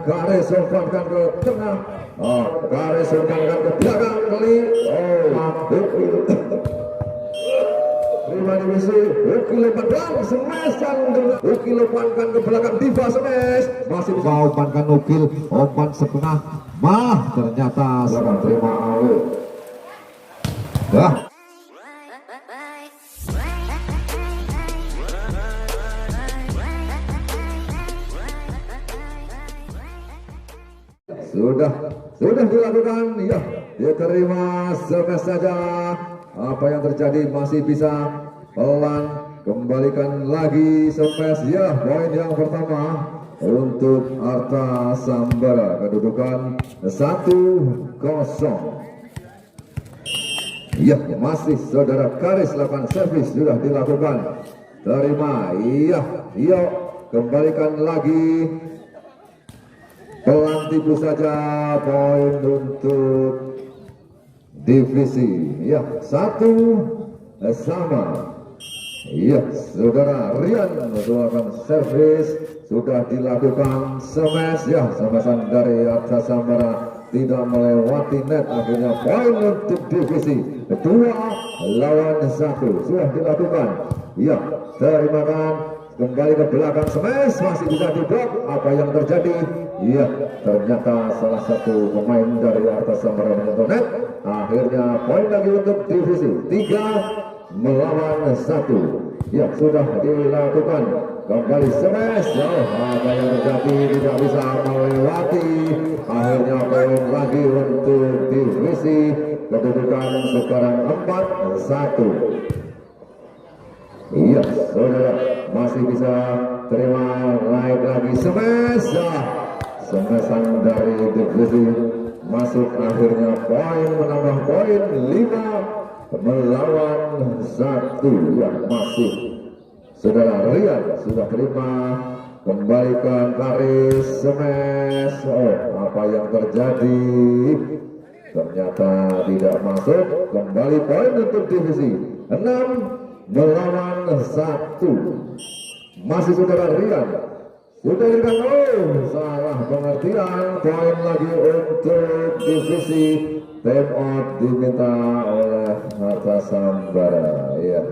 Garis umpankan ke tengah. Garis umpankan ke belakang kali. Terima divisi. Ukil umpankan smash. Ukil umpankan ke belakang Diva smash. Masih bisa umpankan Ukil. Umpan setengah. Ternyata terima Alu. Sudah dilakukan, ya, dia terima smash saja. Apa yang terjadi masih bisa pelan, kembalikan lagi smash, ya, poin yang pertama untuk Arta Sambara, kedudukan 1-0. Ya, masih saudara Karis lakukan servis, sudah dilakukan, terima, iya, kembalikan lagi. Pelan tipu saja, poin untuk divisi, ya, 1-sama. Ya, saudara Rian melakukan servis, sudah dilakukan smash, ya, smashan dari Arta Sambara tidak melewati net, akhirnya poin untuk divisi 2-1 sudah dilakukan, ya, terimakan. Kembali ke belakang smash, masih bisa diblok. Apa yang terjadi? Iya, ternyata salah satu pemain dari Arta Sambara menyentuh net. Akhirnya poin lagi untuk divisi 3-1. Ya, sudah dilakukan. Kembali smash. Apa yang terjadi? Tidak bisa melewati. Akhirnya poin lagi untuk divisi. Kedudukan sekarang 4-1. Iya, saudara masih bisa terima, naik lagi smash. Smashan dari divisi masuk, akhirnya poin menambah poin 5-1. Ya, masih saudara Rian sudah terima, kembalikan Karis smash. Apa yang terjadi? Ternyata tidak masuk. Kembali poin untuk divisi 6-1. Masih saudara Rian sudah diberikan, salah pengertian, poin lagi untuk divisi. Time out diminta oleh Arta Sambara, ya.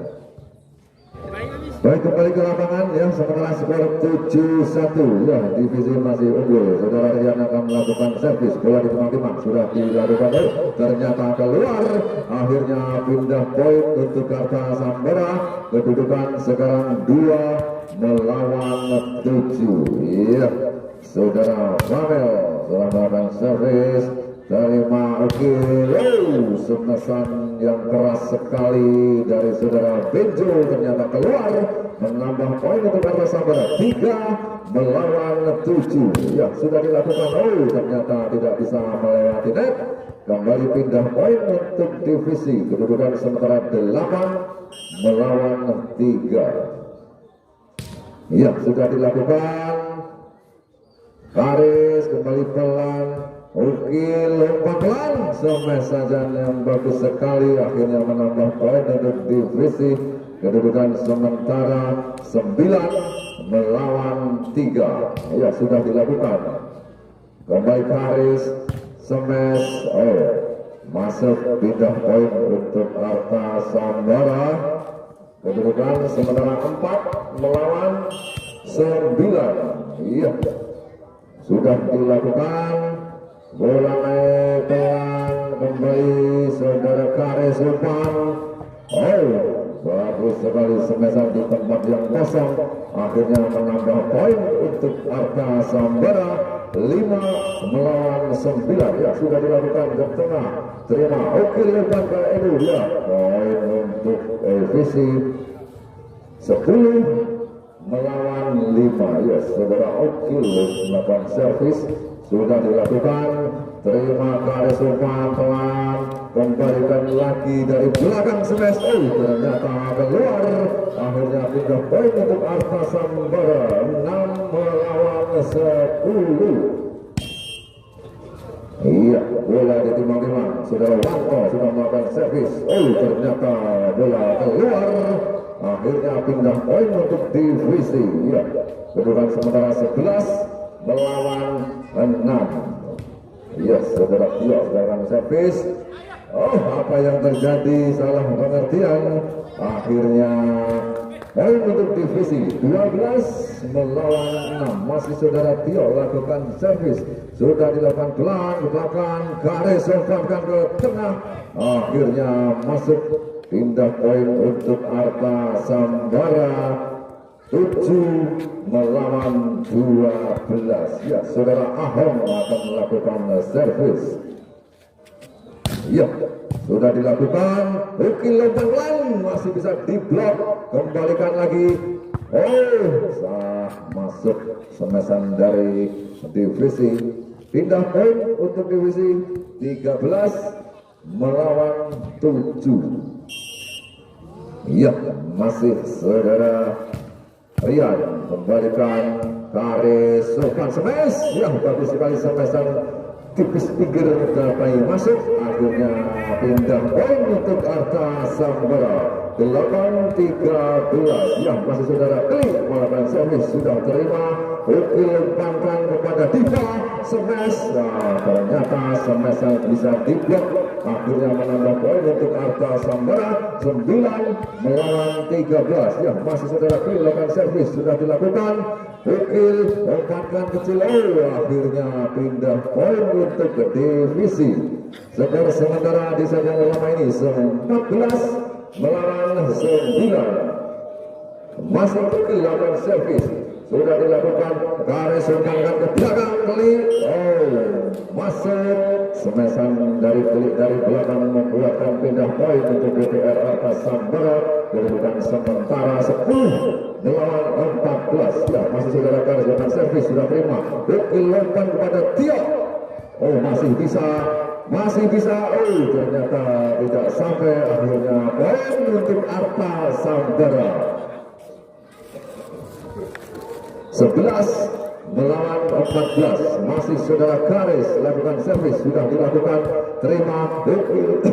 Baik, kembali ke lapangan, ya, sementara skor 7-1, ya, divisi masih unggul. Saudara Rian akan melakukan servis, bola di tengah timah sudah dilakukan, ternyata keluar. Akhirnya pindah poin untuk Arta Sambara, kedudukan sekarang 2-7. Iya, saudara Ramel telah melakukan servis, terima smashan yang keras sekali dari saudara Benjo, ternyata keluar, menambah poin untuk Arta Sambara 3-7. Ya, sudah dilakukan, ternyata tidak bisa melewati net. Kembali pindah poin untuk divisi, kedudukan sementara 8-3. Ya, sudah dilakukan. Karis kembali pelan. Ukil lompat pelan, smash saja yang bagus sekali, akhirnya menambah poin untuk divisi, kedudukan sementara 9-3. Ya, sudah dilakukan. Kembali Karis smash, masuk, pindah poin untuk Arta Sambara, kedudukan sementara 4-9. Iya, sudah dilakukan. Bola naik pelan, kembali saudara Karis umpan. Bagus sekali smashan di tempat yang kosong, akhirnya menambah poin untuk Arta Sambara 5-9. Ya, sudah dilakukan ke tengah, terima, Ukil umpan ke Edu, ya, poin untuk divisi 10-5. Ya, saudara Ukil melakukan servis, sudah dilakukan, terima Karis umpan pelan, kembalikan lagi dari belakang smash, ternyata keluar. Akhirnya pindah poin untuk Arta Sambara 6-10. Iya, bola ditimang-timang, saudara Wanto sudah melakukan servis, ternyata bola keluar. Akhirnya pindah poin untuk divisi, ya, kedudukan sementara 11-9. melawan 6. Yes, saudara Tio sekarang servis. Oh, apa yang terjadi? Salah pengertian. Akhirnya poin untuk divisi 12 melawan 6. Masih saudara Tio lakukan servis. Sudah dilakukan pelan ke belakang, garis umpankan ke tengah. Akhirnya masuk, pindah poin untuk Arta Sambara 7 melawan 12. Ya, saudara Ahong akan melakukan servis. Ya, sudah dilakukan. Ukil lompat pelan, masih bisa diblok. Kembalikan lagi. Oh, sah, masuk semesan dari divisi. Pindah poin untuk divisi 13 melawan 7. Ya, masih saudara Rian kembalikan garis umpan smash. Ya, bagus sekali semesan tipis pinggir dapat masuk. Akhirnya pindah poin untuk Arta Sambara 8-13. Ya, masih saudara klik melakukan servis. Sudah terima. Ukil umpankan kepada Diva smash. Nah, ternyata smash bisa diblok. Akhirnya menambah poin untuk Arta Sambara 9 melawan 13. Ya, masih saudara klik melakukan servis. Sudah dilakukan. Ukil umpankan kecil. Oh, akhirnya pindah poin untuk divisi. Skor sementara di set yang lama ini 14 melawan 9. Masih dilakukan servis. Sudah dilakukan garis umpankan ke belakang klik. Oh, masuk semesan dari klik dari belakang membuatkan pindah poin untuk BTR Arta Sambara. Kedudukan sementara 10 melawan 14. Ya, masih saudara garis umpan servis sudah terima. Ukil lompat kepada Tio. Oh, masih bisa. Oh, ternyata tidak sampai. Akhirnya poin untuk Arta Sambara 11 melawan 14. Masih saudara garis lakukan servis. Sudah dilakukan, terima. Ukil.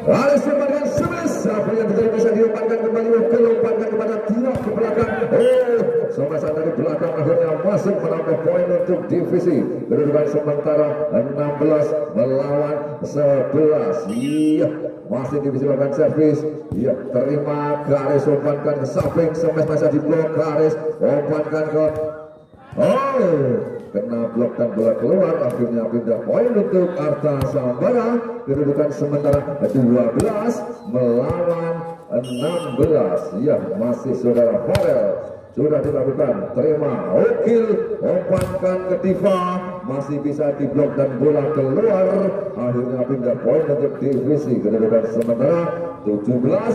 Garis umpankan smash. Apa yang terjadi bisa diumpankan kembali. Ukil umpankan kepada Tio ke belakang. Oh, smash dari belakang akhirnya masuk menambah poin untuk divisi. Kedudukan sementara 16 melawan 11. Iya, masih divisi lakukan servis. Iya, terima garis umpankan ke samping. Smash masih diblok. Garis umpankan ke kena blok dan bola keluar. Akhirnya pindah poin untuk Arta Sambara. Kedudukan sementara 12 melawan 16. Ya, masih saudara Farel. Sudah dilakukan, terima. Ukil umpankan ke Diva, masih bisa diblok dan bola keluar. Akhirnya pindah poin untuk divisi. Kedudukan sementara 17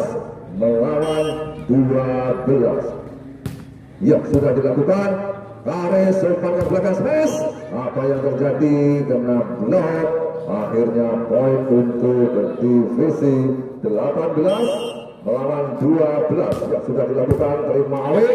melawan 12. Ya, sudah dilakukan. Garis umpan ke belakang smash. Apa yang terjadi? Kena blok. Akhirnya poin untuk divisi 18 melawan 12. Ya, sudah dilakukan, terima Awe.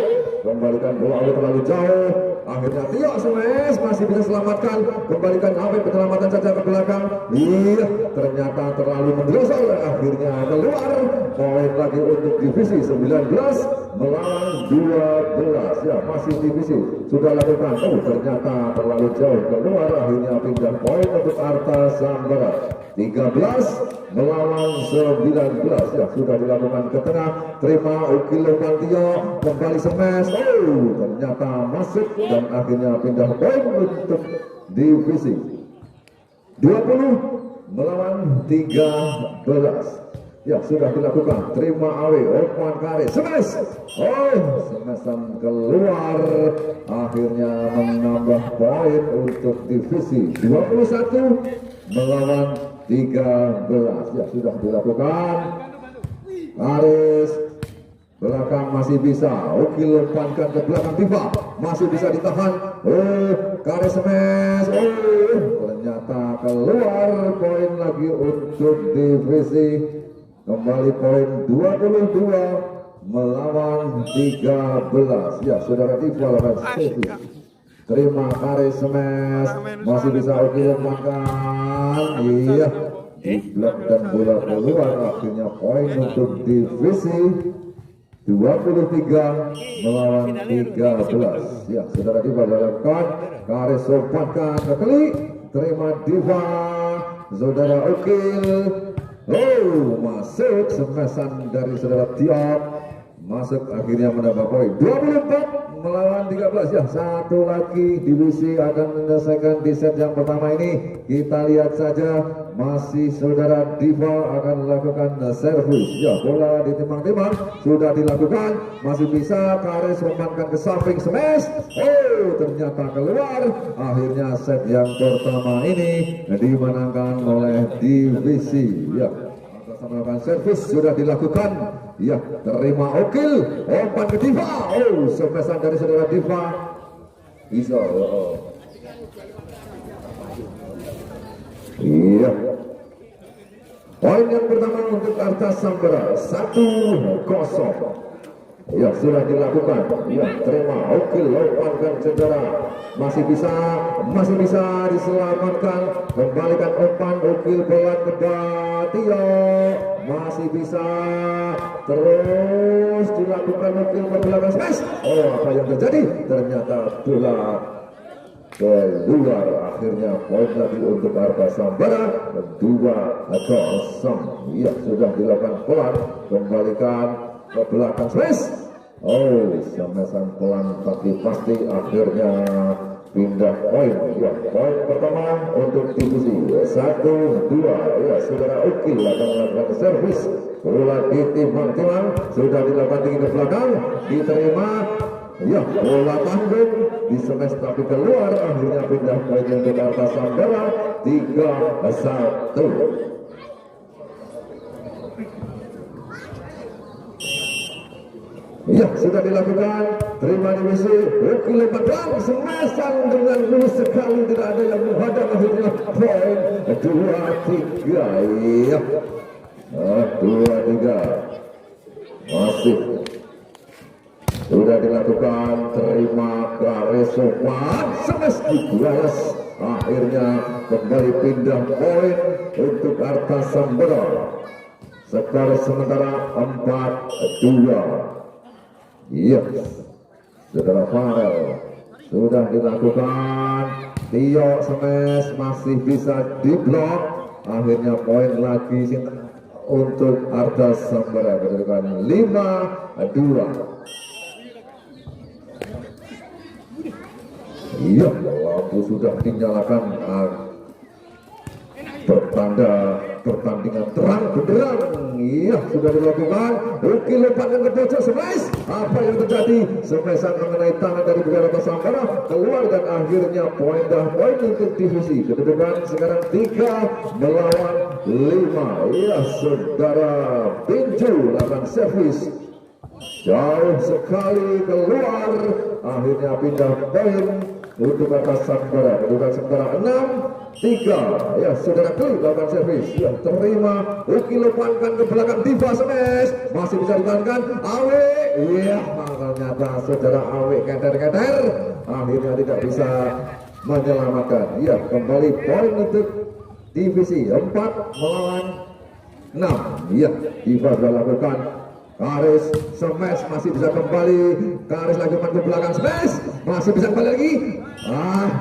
Kembalikan bola Awe terlalu jauh. Akhirnya Tio smash masih bisa selamatkan. Kembalikan Awe, penyelamatan saja ke belakang. Iya, ternyata terlalu menggelosor. Akhirnya keluar. Poin lagi untuk divisi 19 melawan 12. Ya, masih divisi. Sudah lakukan. Oh, ternyata terlalu jauh keluar. Akhirnya pindah poin untuk Arta Sambara 13 melawan 19. Ya, sudah dilakukan ke tengah. Terima Ukil umpan Tio. Kembali smash. Oh, ternyata masuk dan akhirnya pindah poin untuk divisi 20 melawan 13. Ya, sudah dilakukan, terima Awe, umpan garis smash. Oh, smashan keluar. Akhirnya menambah poin untuk divisi 21 melawan 13. Ya, sudah dilakukan. Garis belakang masih bisa. Ukil umpankan ke belakang Diva, masih bisa ditahan. Oh, garis smash. Oh, ternyata keluar. Poin lagi untuk divisi. Kembali poin 22 melawan 13. Ya, saudara Diva lawan servis. terima Karis smash, masih bisa oke makan, iya di blok dan bola keluar, akhirnya poin untuk divisi 23 melawan 13. Ya, saudara Diva dilakukan, Karis sopankan ke kali, terima Diva, saudara Ukil, masuk smashan dari saudara Tiap, masuk akhirnya menambah poin 24 melawan 13. Ya, satu lagi divisi akan menyelesaikan di set yang pertama ini. Kita lihat saja, masih saudara Diva akan melakukan servis. Ya, bola ditimang-timang sudah dilakukan, masih bisa Karis memankan ke samping smash. Ternyata keluar. Akhirnya set yang pertama ini dimenangkan oleh divisi. Ya, melakukan servis sudah dilakukan. Ya, terima Okil, umpan ke Diva. Smashan dari saudara Diva bisa. Iya, poin yang pertama untuk Arta Sambara 1-0. Ya, sudah dilakukan. Ya, terima Okil, umpankan saudara, masih bisa diselamatkan. Kembalikan umpan Okil, pelan ke Tio, masih bisa terus dilakukan Okil ke belakang smash. Apa yang terjadi? Ternyata bola keluar. Akhirnya poin lagi untuk Arta Sambara 2-0. Ya, sudah dilakukan pelan, kembalikan ke belakang smash. Smashan pelan tapi pasti, akhirnya pindah poin. Ya, poin pertama untuk divisi 1-2. Ya, saudara Ukil akan melakukan servis, bola ditimang-timang sudah dilakukan tinggi ke belakang, diterima. Ya, bola tanggung di smash tapi keluar, akhirnya pindah poin untuk Arta Sambara 3-1. Ya, sudah dilakukan, terima divisi. Ukil lemparkan smashan dengan mulus sekali, tidak ada yang menghadang, akhirnya poin 2-3. Ya, 2-3 masih sudah dilakukan, terima Karis sopan, smash digulas, akhirnya kembali pindah poin untuk Arta Sambara. Skor sementara 4-2. Iya, saudara Farel sudah dilakukan. Tio smash masih bisa diblok, akhirnya poin lagi untuk Arta Sambara, kedudukan 5-2. Iya, lampu sudah dinyalakan, bertanda pertandingan terang benderang. Iya, sudah dilakukan. Ukil lemparkan ke pojok smash. Apa yang terjadi? Smashan mengenai tangan dari Arta Sambara, keluar, dan akhirnya poin untuk divisi. Kedudukan sekarang 3 melawan 5. Iya, saudara Pinju lakukan servis jauh sekali keluar, akhirnya pindah poin untuk Arta Sambara. Kedudukan sementara 6-3. Ya, saudara Kli lakukan servis. Ya, terima. Ukil lemparkan ke belakang Diva smash, masih bisa ditahankan. Awe, iya, ternyata saudara Awe keter-keter, akhirnya tidak bisa menyelamatkan. Ya, kembali poin untuk divisi 4 melawan 6. Ya, Diva sudah lakukan. Karis smash masih bisa kembali. Karis lagi ke belakang smash, masih bisa kembali lagi.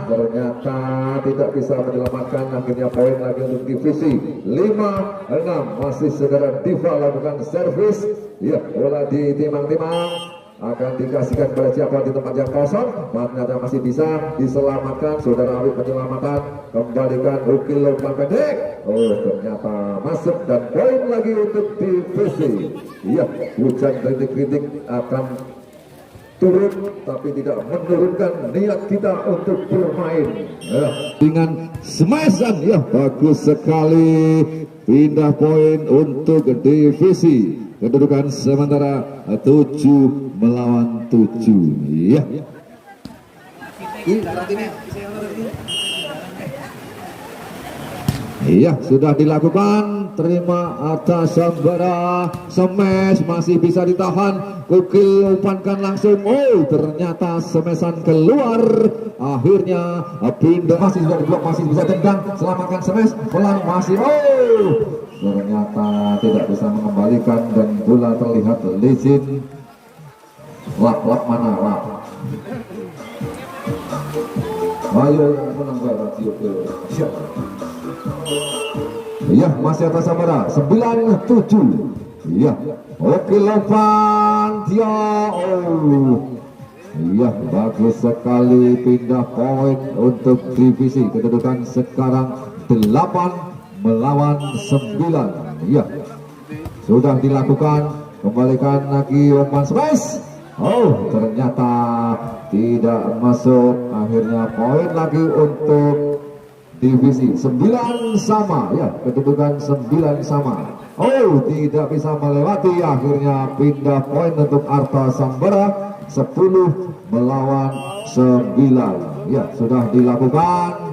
Ternyata tidak bisa menyelamatkan, akhirnya poin lagi untuk divisi 5-6. Masih saudara Diva lakukan servis. Ya, bola ditimang-timang, akan dikasihkan kepada siapa di tempat yang kosong. Ternyata masih bisa diselamatkan, saudara Awik penyelamatan, kembalikan Ukil umpan pendek. Ternyata masuk, dan poin lagi untuk divisi. Iya, hujan kritik-kritik akan turun, tapi tidak menurunkan niat kita untuk bermain. Dengan smashan, ya, bagus sekali, pindah poin untuk divisi. Kedudukan sementara 7 melawan 7. Ya. Iya, sudah dilakukan. Terima atas Sambara. Smash masih bisa ditahan. Kukil umpankan langsung. Oh, ternyata smashan keluar. Akhirnya pindah, masih sudah diblok, masih bisa tendang. Selamatkan smash. Pelan masih. Oh, ternyata tidak bisa mengembalikan dan bola terlihat licin. Lap mana lap. Ayo menang berarti. Iya, masih atas Sambara 9-7. Iya, oke Lopan dia. Oh, iya, bagus sekali pindah poin untuk divisi. Kedudukan sekarang 8 melawan 9. Iya, sudah dilakukan. Kembalikan lagi umpan smash. Oh, ternyata tidak masuk. Akhirnya poin lagi untuk divisi 9 sama ya, kedudukan 9 sama. Oh, tidak bisa melewati. Akhirnya pindah poin untuk Arta Sambara 10 melawan 9. Ya, sudah dilakukan.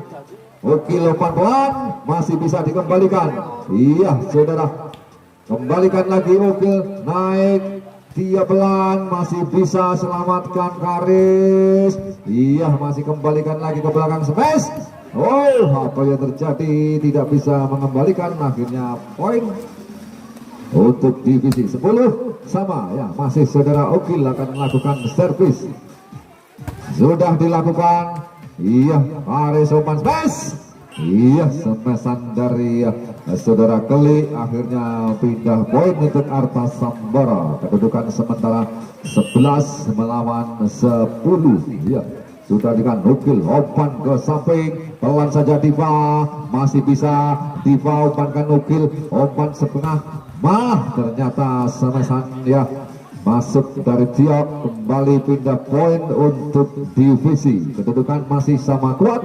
Oke, lopan pelan masih bisa dikembalikan. Iya, saudara, kembalikan lagi. Oke, naik dia pelan masih bisa selamatkan Karis. Iya, masih kembalikan lagi ke belakang smash. Oh, apa yang terjadi, tidak bisa mengembalikan. Akhirnya poin untuk divisi 10 sama ya. Masih saudara Okil akan melakukan servis. Sudah dilakukan. Iya, Karis umpan smash. Iya, smashan dari saudara Keli. Akhirnya pindah poin untuk Arta Sambara. Kedudukan sementara 11 melawan 10. Iya, sudah dengan Nukil umpan ke samping. Pelan saja Diva, masih bisa Diva umpankan Nukil, umpan setengah. Ternyata smashan ya, masuk dari Tiok. Kembali pindah poin untuk divisi. Kedudukan masih sama kuat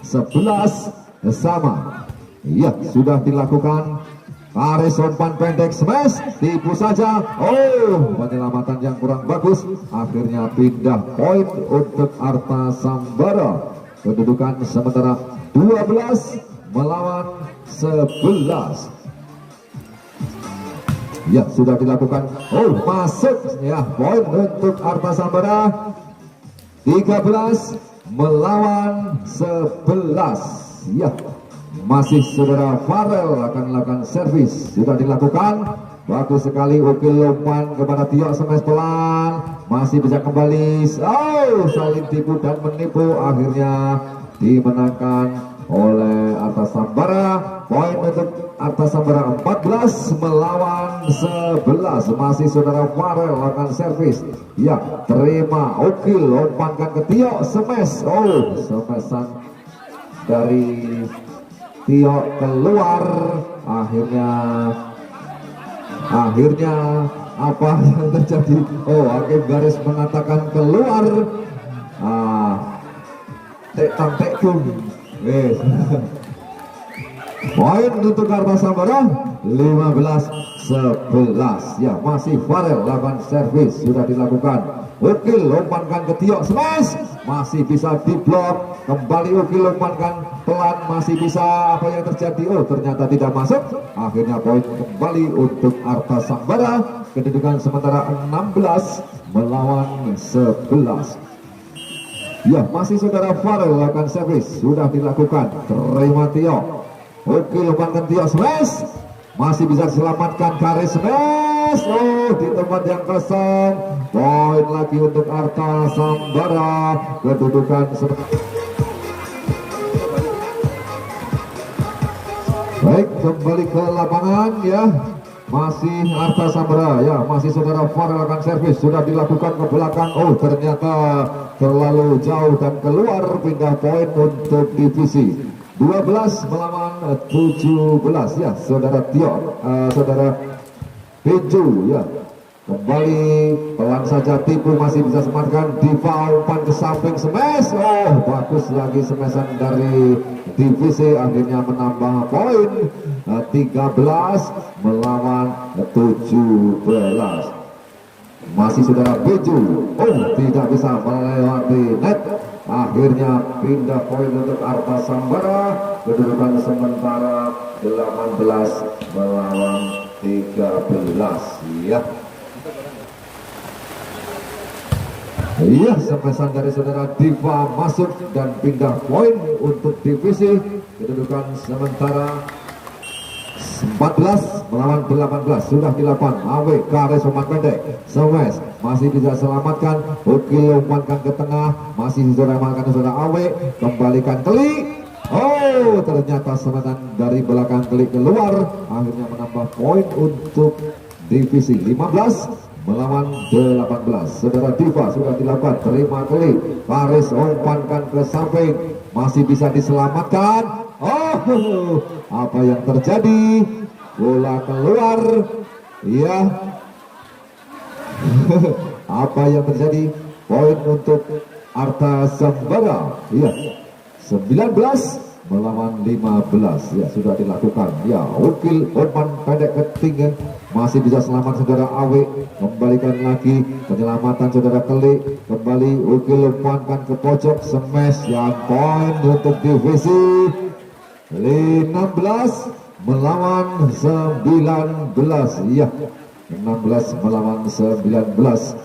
11 sama. Iya, sudah dilakukan. Karis umpan pendek smash, tipu saja. Oh, penyelamatan yang kurang bagus. Akhirnya pindah poin untuk Arta Sambara. Kedudukan sementara 12 melawan 11. Ya, sudah dilakukan. Oh, masuk ya, poin untuk Arta Sambara 13 melawan 11. Ya, masih saudara Farel akan melakukan servis. Sudah dilakukan. Bagus sekali. Oke, umpan kepada Tio, smash pelan, masih bisa kembali. Oh, saling tipu dan menipu. Akhirnya dimenangkan oleh Arta Sambara. Poin untuk Arta Sambara 14 melawan 11. Masih saudara Farel akan servis. Ya, terima. Oke, umpankan ke Tio, smash. Oh, smashan dari Tio keluar. Akhirnya apa yang terjadi? Oh, hakim garis mengatakan keluar. Tek-tek-tung. Poin untuk Arta Sambara 15-11. Ya, masih Farel lakukan servis. Sudah dilakukan. Ukil umpankan ke Tio, smash, masih bisa diblok. Kembali Ukil umpankan pelan, masih bisa. Apa yang terjadi? Oh, ternyata tidak masuk. Akhirnya poin kembali untuk Arta Sambara. Kedudukan sementara 16 melawan 11. Ya, masih saudara Farel lakukan servis. Sudah dilakukan. Terima Tio. Ukil umpankan Tio, smash, masih bisa diselamatkan. Karis smash. Oh, di tempat yang kosong. Poin lagi untuk Arta Sambara. Kedudukan baik, kembali ke lapangan ya. Masih Arta Sambara ya, masih saudara Farel akan servis. Sudah dilakukan ke belakang. Oh, ternyata terlalu jauh dan keluar. Pindah poin untuk divisi 12 melawan 17 ya, saudara Tio, saudara Beju ya. Kembali pelan saja, tipu, masih bisa semakan. Diva umpan ke samping, smash. Oh, bagus lagi smashan dari divisi. Akhirnya menambah poin 13 melawan 17. Masih saudara Beju. Oh, tidak bisa melewati net. akhirnya pindah poin untuk Arta Sambara. Kedudukan sementara 18 melawan 13 ya. Iya, sepesan dari saudara Diva masuk dan pindah poin untuk divisi. Kedudukan sementara 14 melawan 18 sudah dilakukan. Awe Kares umpan pendek, Sewes masih bisa selamatkan. Ukil umpankan ke tengah, masih saudara makan saudara Awe, kembalikan Keli. Oh, ternyata serangan dari belakang Keli keluar, akhirnya menambah poin untuk divisi 15 melawan 18. Saudara Diva sudah dilakukan, terima Keli, Kares umpankan ke samping, masih bisa diselamatkan. Oh, apa yang terjadi? Bola keluar. Ya. Apa yang terjadi? Poin untuk Arta Sambara. Ya. 19 melawan 15. Ya, sudah dilakukan. Ya, Ukil umpan pendek ke tinggi, masih bisa selamat saudara Awe, kembalikan lagi penyelamatan saudara Keli, kembali Ukil umpankan ke pojok, smash yang poin untuk divisi 16 melawan 19. Iya, 16 melawan 19.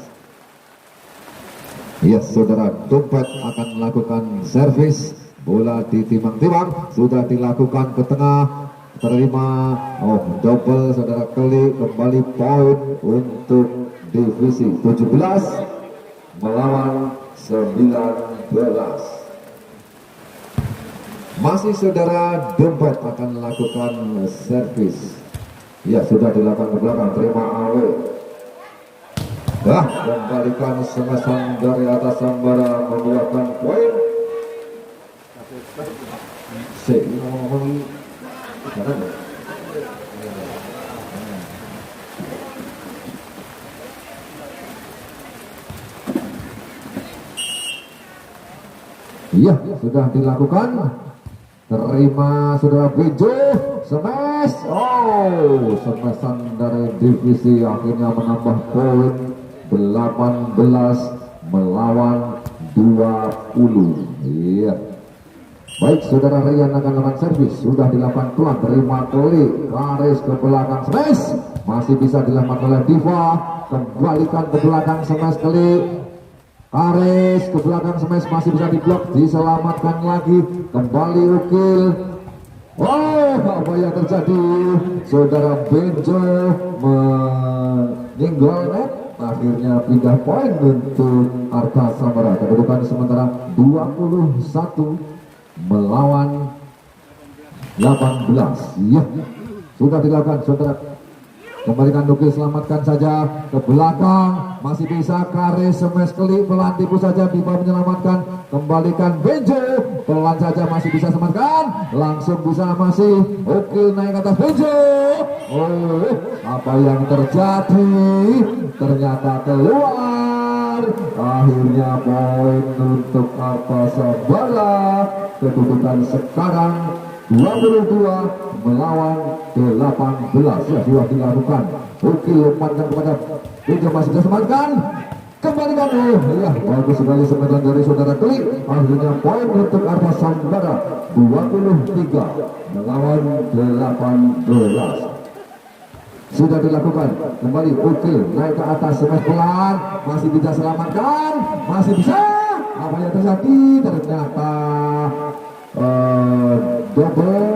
Iya, saudara Dompet akan melakukan servis. Bola ditimang-timang, sudah dilakukan ke tengah, terima. Oh, double saudara Keli, kembali poin untuk divisi 17 melawan 19. Masih saudara Dompet akan melakukan servis. Ya, sudah dilakukan ke belakang, terima Awe. Kembalikan semesan dari atas Sambara, membuahkan poin. Iya, sudah dilakukan. Terima saudara Bejo, smash. Oh, smashan dari divisi akhirnya menambah poin 18 melawan 20. Iya. Baik, saudara Rian akan melakukan servis, sudah dilakukan pelan, terima Keli, Kares ke belakang, smash, masih bisa dilakukan oleh Diva, kembalikan ke belakang, smash Keli, Kares ke belakang, smash, masih bisa diblok, diselamatkan lagi, kembali Ukil. Oh, apa yang terjadi? Saudara Benjo meninggal net, akhirnya pindah poin untuk Arta Sambara. Kedudukan sementara 21 melawan 18. Ya, sudah dilakukan saudara. Kembalikan Ukil, selamatkan saja ke belakang, masih bisa Kares, smash Keli, pelan tipu saja, Diva menyelamatkan, kembalikan Benjo, pelan saja masih bisa selamatkan, langsung bisa masih Ukil naik atas Benjo. Oh, apa yang terjadi? Ternyata keluar. Akhirnya poin untuk Arta Sambara. Kedudukan sekarang 22 melawan 18. Ya, sudah dilakukan. Ukil umpankan kepada Benjo, masih bisa selamatkan, kembalikan. Ya, bagus sekali semedan dari saudara Keli. Akhirnya poin untuk Arta Sambara 23 melawan 18. Sudah dilakukan, kembali Ukil naik ke atas, smash pelan, masih bisa selamatkan, masih bisa. Apa yang terjadi? Ternyata double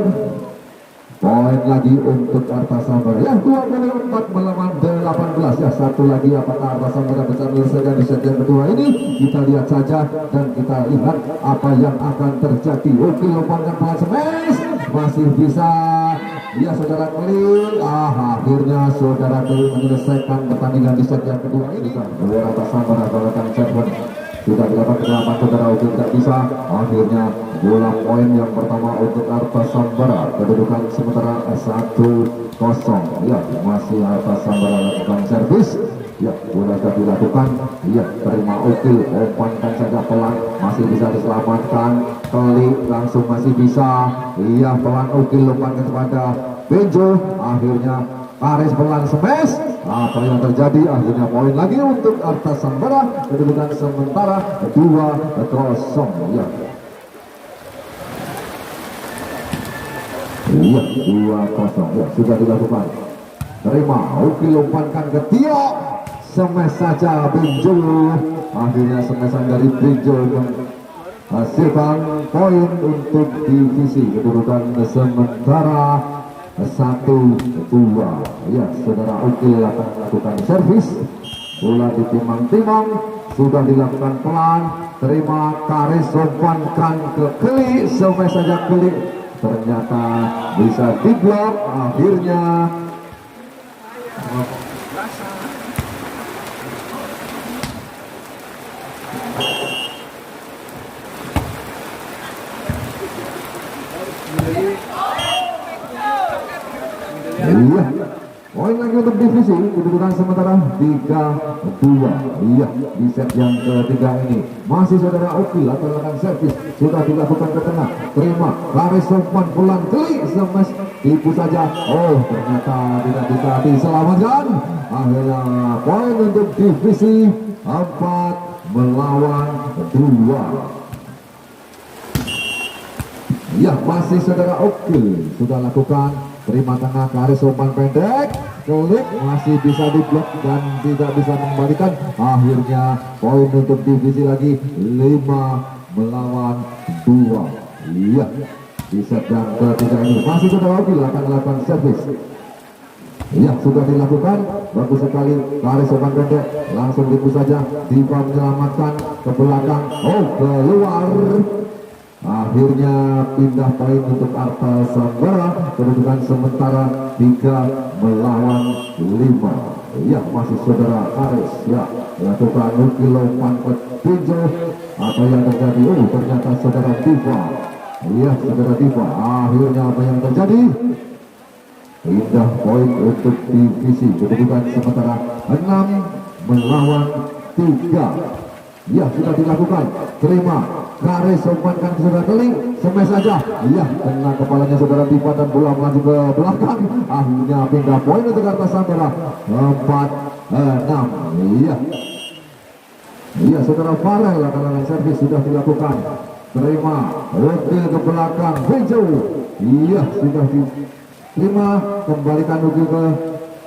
poin lagi untuk Arta Sambara. Ya, 24 melawan 18. Ya, satu lagi, apakah Arta Sambara bisa menyelesaikan di set yang kedua ini? Kita lihat saja dan kita lihat apa yang akan terjadi. Ukil umpankan pelan, smash, masih bisa. Ya, saudara Keli, akhirnya saudara Keli menyelesaikan pertandingan di set yang kedua ini. Arta Sambara melakukan server, sudah dilakukan penyelamat saudara Ukil, tidak bisa. Akhirnya bola poin yang pertama untuk Arta Sambara. Kedudukan sementara 1-0. Ya, masih Arta Sambara lakukan servis. Ya, bola sudah dilakukan. Ya, terima Ukil, umpankan saja pelan, masih bisa diselamatkan. Keli langsung masih bisa. Iya, pelan Ukil umpankan kepada Benjo. Akhirnya Karis pelan smash. Apa yang terjadi? Akhirnya poin lagi untuk Arta Sambara. Kedudukan sementara 2-0 ya. Iya, 2-0 ya, sudah dilakukan. Terima, Uki lompankan ke Tio. Smash saja Benjo. Akhirnya smashan dari Benjo menghasilkan poin untuk divisi. Kedudukan sementara 1-2 ya. Saudara Ukil akan melakukan servis. Bola ditimang-timang, sudah dilakukan pelan. Terima, Karis lompankan ke Keli. Smash saja Keli, ternyata bisa diblok. Akhirnya iya, poin lagi untuk divisi. Kedudukan sementara 3-2. Iya, di set yang ketiga ini masih saudara Ukil akan melakukan servis. Sudah dilakukan ke tengah. Terima, Karis umpan pulang Keli. Smash tipu saja. Oh, ternyata tidak bisa diselamatkan. Akhirnya poin untuk divisi 4-2. Ya, masih saudara Ukil sudah lakukan. Terima tengah, Karis umpan pendek, Klik masih bisa diblok dan tidak bisa mengembalikan. Akhirnya poin untuk divisi lagi 5-2. Iya, di set yang ketiga ini masih saudara Ukil akan melakukan servis. Iya, sudah dilakukan. Bagus sekali. Karis umpan pendek, langsung tipu saja. Diva menyelamatkan ke belakang. Oh, keluar. Akhirnya pindah poin untuk Arta Sambara. Kedudukan sementara 3-5. Ya, masih saudara Karis. Ya, lakukan Ukil umpan ke Pinjo. Apa yang terjadi? Oh, ternyata saudara Diva. Iya, saudara Diva. Akhirnya apa yang terjadi? Pindah poin untuk divisi. Kedudukan sementara 6-3. Ya, sudah dilakukan. Terima, Karis umpankan ke saudara Keling. Smash saja. Iya, kena kepalanya saudara Diva dan bola melaju ke belakang. Akhirnya pindah poin untuk Arta Sambara 4-6. Iya. Iya, saudara Farel akan servis sudah dilakukan. Terima, Ukil ke belakang. Benjo. Iya, sudah diterima. Kembalikan Ukil ke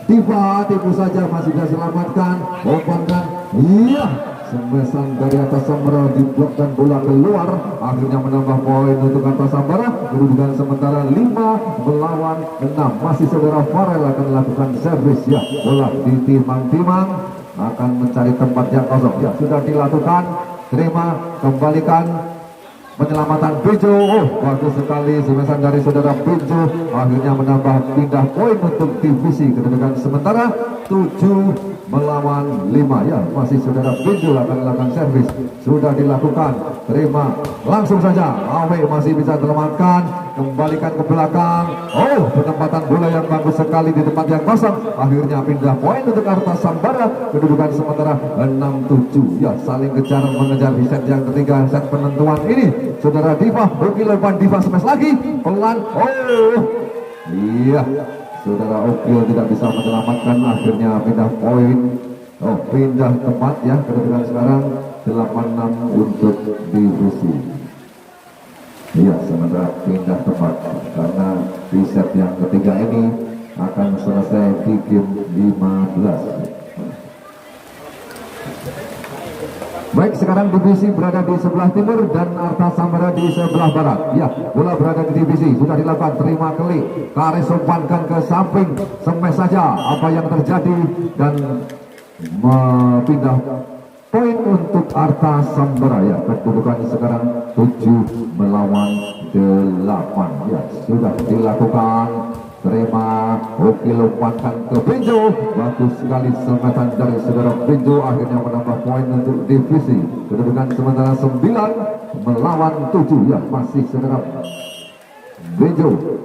Diva. Tipu saja, masih bisa selamatkan. Umpankan. Iya. Semesan dari Arta Sambara diblok dan bola keluar. Akhirnya menambah poin untuk Arta Sambara. Kedudukan sementara 5-6. Masih saudara Farel akan melakukan servis. Ya, bola ditimang-timang, akan mencari tempat yang kosong. Ya, sudah dilakukan. Terima, kembalikan. Penyelamatan Benjo. Oh, bagus sekali semesan dari saudara Benjo. Akhirnya menambah pindah poin untuk divisi. Kedudukan sementara 7-5. Ya, masih saudara Benjo akan melakukan servis. Sudah dilakukan. Terima, langsung saja. Awe masih bisa selamatkan. Kembalikan ke belakang. Oh, penempatan bola yang bagus sekali di tempat yang kosong. Akhirnya pindah poin untuk Arta Sambara. Kedudukan sementara 6-7. Ya, saling kejar mengejar di set yang ketiga, set penentuan ini. Saudara Diva, Ukil umpan Diva smash lagi. Pelan. Oh, iya. Saudara Ukil tidak bisa menyelamatkan. Akhirnya pindah poin. Oh, pindah tempat ya. Kedudukan sekarang 8-6 untuk divisi. Iya, sementara pindah tempat karena di set yang ketiga ini akan selesai di game 15. Baik, sekarang divisi berada di sebelah timur dan Arta Sambara di sebelah barat. Ya, bola berada di divisi. Sudah dilakukan. Terima Keli. Karis umpankan ke samping. Smash saja. Apa yang terjadi dan pindah poin untuk Arta Sambara. Ya, kedudukan sekarang 7-8. Ya, sudah dilakukan. Terima, Ukil umpankan ke Benjo. Bagus sekali semetan dari saudara Benjo. Akhirnya menambah poin untuk divisi. Kedudukan sementara 9-7. Ya, masih saudara Benjo.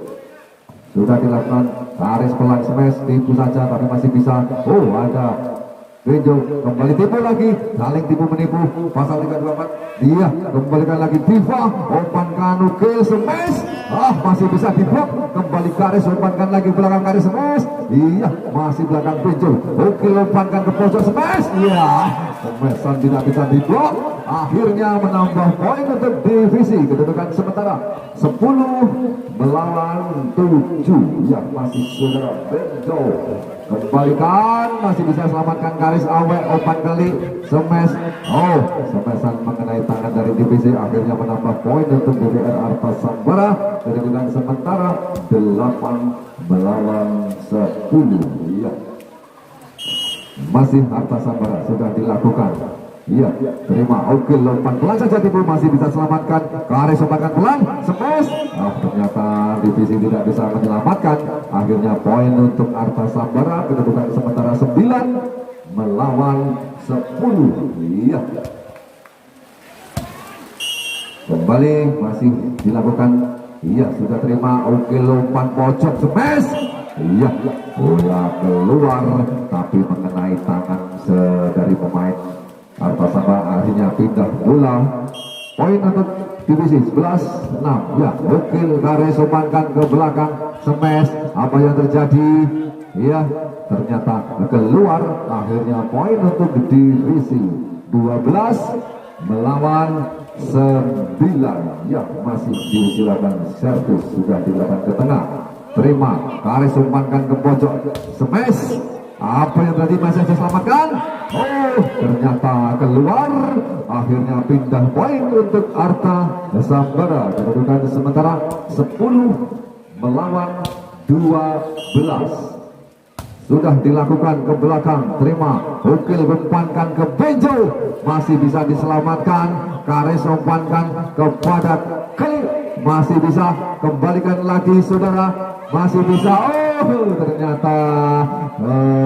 Sudah dilakukan. Karis pelan smash, tipu saja tapi masih bisa. Oh, ada Benjo kembali tipu lagi, saling tipu menipu, pasal 324. Dia kembalikan lagi Diva, umpankan ukil smash. Masih bisa diblok, kembali Karis, umpankan lagi belakang Karis smash. Iya, masih belakang Benjo, ukil umpankan ke pojok smash. Iya, smashan tidak bisa diblok. Akhirnya menambah poin untuk divisi, kedudukan sementara 10 melawan 7. Ya, masih saudara Benjo kembalikan, masih bisa selamatkan Karis Awe, umpan kali smash. Smashan mengenai tangan dari divisi, akhirnya menambah poin untuk DBR Arta Sambara, kedudukan sementara 8 melawan 10. Ya, masih Arta Sambara sudah dilakukan. Iya, terima. Oke, umpan pelan saja tipu, masih bisa selamatkan. Karis umpankan pelan, smash. Ternyata divisi tidak bisa menyelamatkan. Akhirnya poin untuk Arta Sambara, kedudukan sementara 9 melawan 10. Iya. Kembali masih dilakukan. Iya, sudah terima. Oke, umpan pojok smash. Iya, bola keluar tapi mengenai tangan dari pemain Arta Sambara, akhirnya pindah bola. Poin untuk divisi 11-6. Ya, Ukil Karis umpankan ke belakang smash. Apa yang terjadi? Iya, ternyata keluar. Akhirnya poin untuk divisi 12 melawan 9. Ya, masih disilakan servis, sudah dilakukan ke tengah. Terima, Karis umpankan ke pojok smash. Apa yang tadi masih diselamatkan? Ternyata keluar. Akhirnya pindah poin untuk Arta Sambara, kedudukan sementara 10 melawan 12. Sudah dilakukan ke belakang, terima, Ukil umpankan ke Benjo, masih bisa diselamatkan. Karis umpankan kepada Kli, masih bisa, kembalikan lagi saudara, masih bisa. Ternyata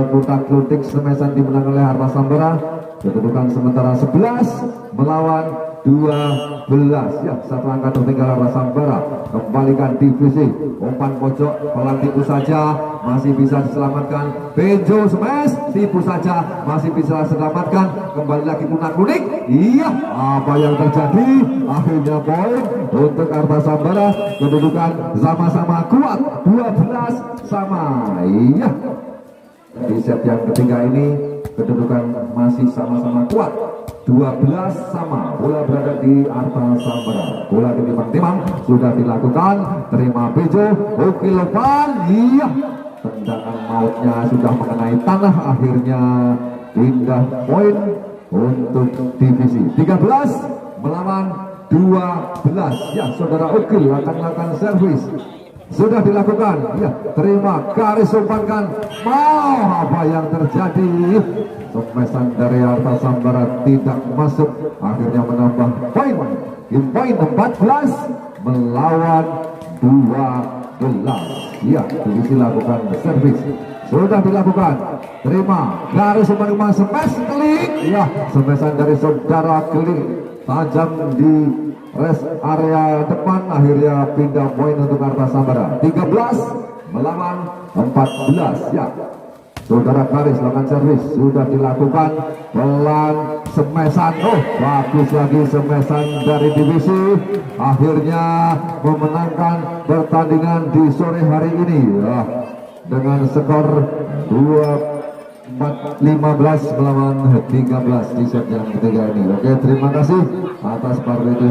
putar klutik smashan dimenang oleh Arta Sambara, kedudukan sementara 11 melawan 12. Ya, satu angka tertinggal Arta Sambara. Kembalikan divisi, umpan pojok pelan tipu saja, masih bisa diselamatkan. Benjo smash, tipu saja, masih bisa diselamatkan. Kembali lagi putar kuning. Iya, apa yang terjadi? Akhirnya poin untuk Arta Sambara, kedudukan sama-sama kuat 12 sama. Iya, di set yang ketiga ini kedudukan masih sama-sama kuat 12 sama. Bola berada di Arta Sambara, bola ditimbang-timbang, sudah dilakukan. Terima Bejo, Ukil umpan. Iya, tendangan mautnya sudah mengenai tanah. Akhirnya pindah poin untuk divisi 13 melawan 12. Ya, saudara Ukil akan melakukan servis, sudah dilakukan. Ya, terima, Karis umpankan. Apa yang terjadi? Smashan dari Arta Sambara tidak masuk, akhirnya menambah poin. Poin 14 melawan 12. Ya, divisi lakukan servis, sudah dilakukan. Terima, Karis umpankan smash klik. Ya, smashan dari saudara Klik tajam di rest area depan, akhirnya pindah poin untuk Arta Sambara 13 melawan 14. Ya, saudara Karis lakukan servis, sudah dilakukan pelan smashan. Bagus lagi smashan dari divisi, akhirnya memenangkan pertandingan di sore hari ini ya, dengan skor 15 melawan 13 di set yang ketiga ini. Oke, terima kasih atas partisipasi.